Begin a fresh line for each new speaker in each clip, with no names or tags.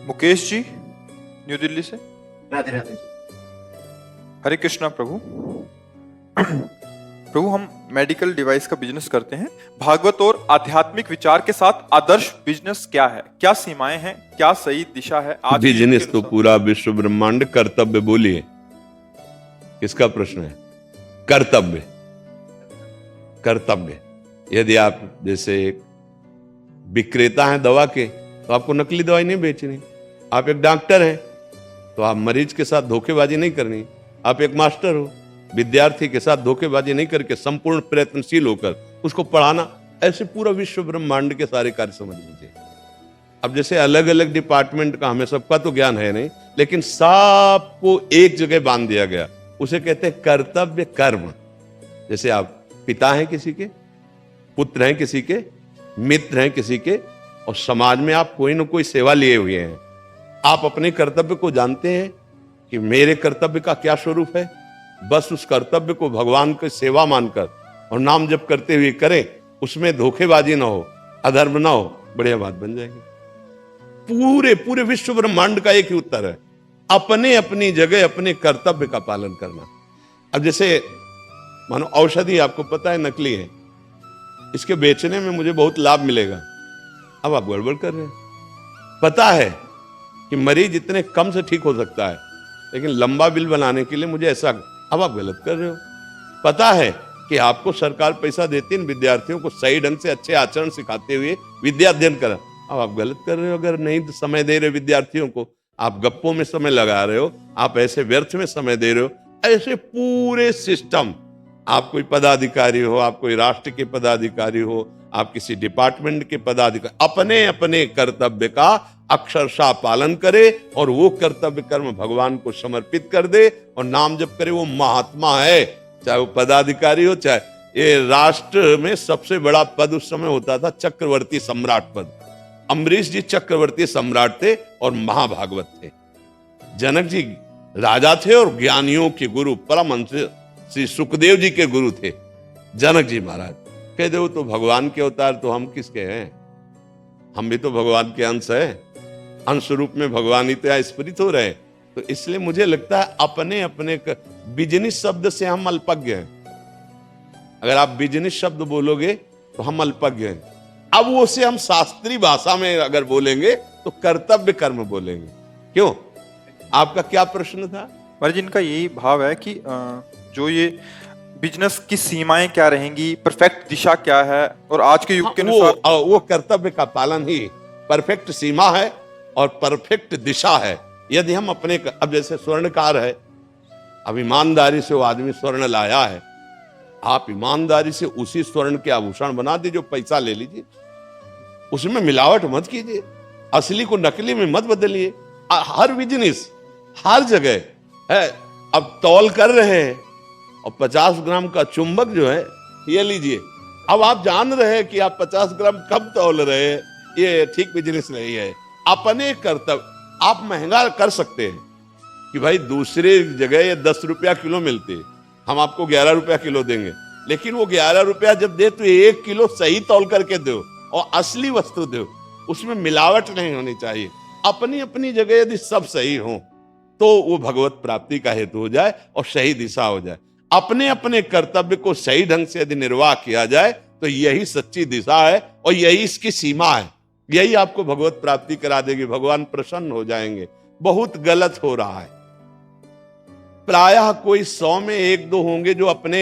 Mukesh ji, new Delhi से।
राधे राधे।
हरे कृष्णा प्रभु। प्रभु, हम medical device का बिजनेस करते हैं। भागवत और आध्यात्मिक विचार के साथ आदर्श बिजनेस क्या है? क्या सीमाएं हैं? क्या सही दिशा है? आज के युग के
बिजनेस तो
अनुसार?
पूरा विश्व ब्रह्मांड कर्तव्य बोलिए, किसका प्रश्न है? कर्तव्य। कर्तव्य। यदि आप जैसे एक विक्रेता हैं दवा के, तो आपको नकली दवाई नहीं बेचनी। आप एक डॉक्टर हैं तो आप मरीज के साथ धोखेबाजी नहीं करनी। आप एक मास्टर हो, विद्यार्थी के साथ धोखेबाजी नहीं करके संपूर्ण प्रयत्नशील होकर उसको पढ़ाना। ऐसे पूरा विश्व ब्रह्मांड के सारे कार्य समझ लीजिए। अब जैसे अलग अलग डिपार्टमेंट का हमें सबका तो ज्ञान है नहीं, लेकिन सबको एक जगह बांध दिया गया, उसे कहते हैं कर्तव्य कर्म। जैसे आप पिता हैं किसी के, पुत्र हैं किसी के, मित्र हैं किसी के, और समाज में आप कोई ना कोई सेवा लिए हुए हैं। आप अपने कर्तव्य को जानते हैं कि मेरे कर्तव्य का क्या स्वरूप है। बस उस कर्तव्य को भगवान की सेवा मानकर और नाम जप करते हुए करें, उसमें धोखेबाजी ना हो, अधर्म ना हो, बढ़िया बात बन जाएगी। पूरे पूरे विश्व ब्रह्मांड का एक ही उत्तर है, अपने अपनी जगह अपने कर्तव्य का पालन करना। अब जैसे मानो औषधि आपको पता है नकली है, इसके बेचने में मुझे बहुत लाभ मिलेगा। अब आप गड़बड़ कर रहे हैं। पता है कि मरीज इतने कम से ठीक हो सकता है, लेकिन लंबा बिल बनाने के लिए मुझे ऐसा, अब आप गलत कर रहे हो। पता है कि आपको सरकार पैसा देती है विद्यार्थियों को सही ढंग से अच्छे आचरण सिखाते हुए विद्या अध्ययन करा, अब आप गलत कर रहे हो। अगर नहीं समय दे रहे विद्यार्थियों को, आप गप्पों में समय लगा रहे हो, आप ऐसे व्यर्थ में समय दे रहे हो। ऐसे पूरे सिस्टम, आप कोई पदाधिकारी हो, आप कोई राष्ट्र के पदाधिकारी हो, आप किसी डिपार्टमेंट के पदाधिकारी, अपने अपने कर्तव्य का अक्षरशः पालन करे और वो कर्तव्य कर्म भगवान को समर्पित कर दे और नाम जप करे। वो महात्मा है, चाहे वो पदाधिकारी हो, चाहे ये राष्ट्र में सबसे बड़ा पद उस समय होता था चक्रवर्ती सम्राट पद। अम्बरीश जी चक्रवर्ती सम्राट थे और महाभागवत थे। जनक जी राजा थे और ज्ञानियों के गुरु परमहंस श्री सुखदेव जी के गुरु थे जनक जी महाराज। कह दो तो भगवान के अवतार, तो हम किसके हैं? हम भी तो भगवान के अंश हैं। अंश रूप में भगवान ही तो यहाँ स्फुरित हो रहे हैं। तो इसलिए मुझे लगता है अपने अपने बिजनेस शब्द से हम अल्पज्ञ हैं। अगर आप बिजनेस शब्द बोलोगे तो हम अल्पज्ञ हैं। अब वो से हम शास्त्रीय भाषा में अगर बोलेंगे तो कर्तव्य कर्म बोलेंगे। क्यों? आपका क्या प्रश्न था?
महाराज, इनका यही भाव है कि जो ये बिजनेस की सीमाएं क्या रहेंगी, परफेक्ट दिशा क्या है, और आज के युग के अनुसार
वो कर्तव्य का पालन ही परफेक्ट सीमा है और परफेक्ट दिशा है। यदि हम अपने, अब जैसे स्वर्णकार है, अब ईमानदारी से वो आदमी स्वर्ण लाया है, आप ईमानदारी से उसी स्वर्ण के आभूषण बना दीजिए, पैसा ले लीजिए, उसमें मिलावट मत कीजिए, असली को नकली में मत बदलिए। हर बिजनेस हर जगह है। अब तौल कर रहे हैं और 50 ग्राम का चुंबक जो है ये लीजिए, अब आप जान रहे हैं कि आप 50 ग्राम कम तौल रहे हैं, ये ठीक बिजनेस नहीं है। अपने कर्तव्य आप महंगा कर सकते हैं कि भाई दूसरे जगह ये 10 रुपया किलो मिलते, हम आपको 11 रुपया किलो देंगे, लेकिन वो 11 रुपया जब दे तो 1 किलो सही तौल करके दो और असली वस्तु दो, उसमें मिलावट नहीं होनी चाहिए। अपनी अपनी जगह यदि सब सही हो तो वो भगवत प्राप्ति का हेतु हो जाए और सही दिशा हो जाए। अपने अपने कर्तव्य को सही ढंग से यदि निर्वाह किया जाए तो यही सच्ची दिशा है और यही इसकी सीमा है। यही आपको भगवत प्राप्ति करा देगी, भगवान प्रसन्न हो जाएंगे। बहुत गलत हो रहा है। प्रायः कोई 100 में 1-2 होंगे जो अपने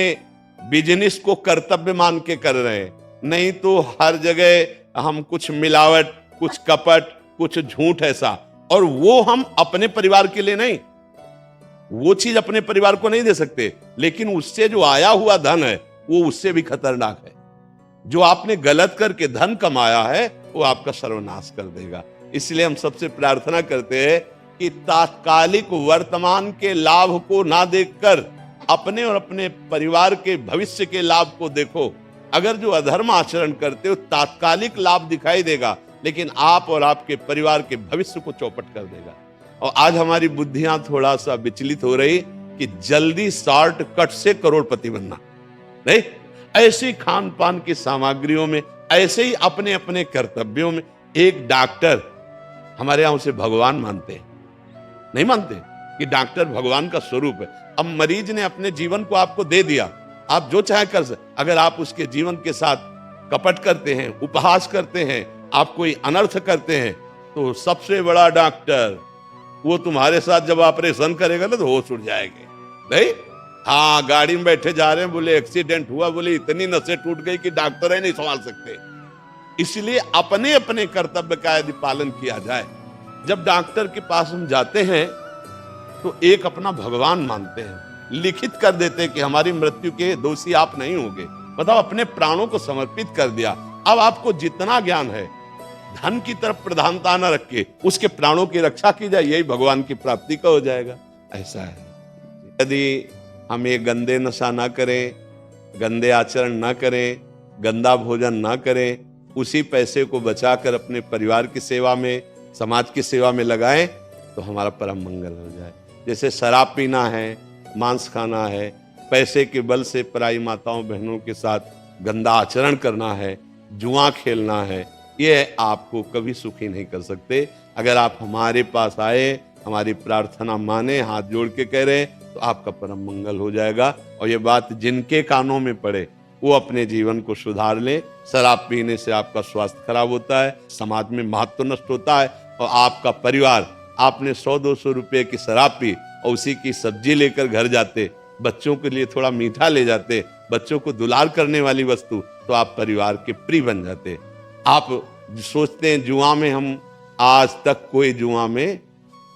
बिजनेस को कर्तव्य मान के कर रहे हैं, नहीं तो हर जगह हम कुछ मिलावट, कुछ कपट, कुछ झूठ ऐसा। और वो हम अपने परिवार के लिए नहीं, वो चीज अपने परिवार को नहीं दे सकते, लेकिन उससे जो आया हुआ धन है वो उससे भी खतरनाक है। जो आपने गलत करके धन कमाया है वो आपका सर्वनाश कर देगा। इसलिए हम सबसे प्रार्थना करते हैं कि तात्कालिक वर्तमान के लाभ को ना देखकर अपने और अपने परिवार के भविष्य के लाभ को देखो। अगर जो अधर्म आचरण करते हो तात्कालिक लाभ दिखाई देगा, लेकिन आप और आपके परिवार के भविष्य को चौपट कर देगा। और आज हमारी बुद्धियां थोड़ा सा विचलित हो रही कि जल्दी शॉर्ट कट से करोड़पति बनना नहीं, ऐसी खान पान की सामग्रियों में, ऐसे ही अपने अपने कर्तव्यों में। एक डॉक्टर हमारे यहाँ उसे भगवान मानते हैं, नहीं मानते कि डॉक्टर भगवान का स्वरूप है। अब मरीज ने अपने जीवन को आपको दे दिया, आप जो चाहे कर सकते। अगर आप उसके जीवन के साथ कपट करते हैं, उपहास करते हैं, आप कोई अनर्थ करते हैं, तो सबसे बड़ा डॉक्टर वो तुम्हारे साथ जब ऑपरेशन करेगा ना तो होश उड़ जाएंगे। नहीं, हाँ, गाड़ी में बैठे जा रहे हैं, बोले एक्सीडेंट हुआ, बोले इतनी नसें टूट गई कि डॉक्टर ही नहीं संभाल सकते। इसलिए अपने अपने कर्तव्य का यदि पालन किया जाए, जब डॉक्टर के पास हम जाते हैं तो एक अपना भगवान मानते हैं, लिखित कर देते हैं कि हमारी मृत्यु के दोषी आप नहीं होंगे। मतलब अपने प्राणों को समर्पित कर दिया। अब आपको जितना ज्ञान है, धन की तरफ प्रधानता न रख के उसके प्राणों की रक्षा की जाए, यही भगवान की प्राप्ति का हो जाएगा। ऐसा है। यदि हम ये गंदे नशा ना करें, गंदे आचरण ना करें, गंदा भोजन ना करें, उसी पैसे को बचाकर अपने परिवार की सेवा में, समाज की सेवा में लगाएं, तो हमारा परम मंगल हो जाए। जैसे शराब पीना है, मांस खाना है, पैसे के बल से पराई माताओं बहनों के साथ गंदा आचरण करना है, जुआ खेलना है, ये आपको कभी सुखी नहीं कर सकते। अगर आप हमारे पास आए, हमारी प्रार्थना माने, हाथ जोड़ के कह रहे हैं, तो आपका परम मंगल हो जाएगा। और ये बात जिनके कानों में पड़े वो अपने जीवन को सुधार लें। शराब पीने से आपका स्वास्थ्य खराब होता है, समाज में महत्व नष्ट होता है, और आपका परिवार, आपने 100-200 रुपए की शराब पी और उसी की सब्जी लेकर घर जाते, बच्चों के लिए थोड़ा मीठा ले जाते, बच्चों को दुलार करने वाली वस्तु, तो आप परिवार के प्रिय बन जाते। आप सोचते हैं जुआ में, हम आज तक कोई जुआ में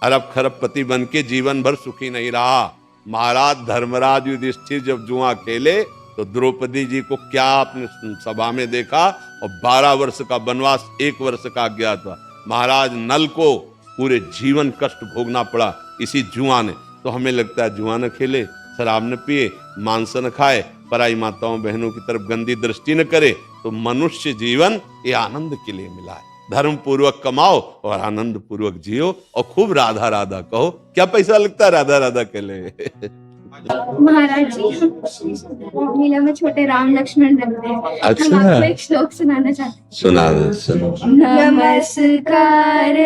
अरब खरब पति बन के जीवन भर सुखी नहीं रहा। महाराज धर्मराज युधिष्ठिर जब जुआ खेले तो द्रौपदी जी को क्या आपने सभा में देखा, और 12 वर्ष का वनवास, 1 वर्ष का अज्ञातवास। महाराज नल को पूरे जीवन कष्ट भोगना पड़ा इसी जुआ ने। तो हमें लगता है जुआ न खेले, शराब न पिए, मांस न खाए, पराई माताओं बहनों की तरफ गंदी दृष्टि न करे, तो मनुष्य जीवन ये आनंद के लिए मिला है। धर्म पूर्वक कमाओ और आनंद पूर्वक जियो, और खूब राधा राधा कहो। क्या पैसा लगता है राधा राधा के लिए?
महाराज जी, लीला में छोटे राम लक्ष्मण रखते हैं।
अच्छा।
हम आपको एक श्लोक सुनाना चाहते हैं।
सुना।
नमस्कार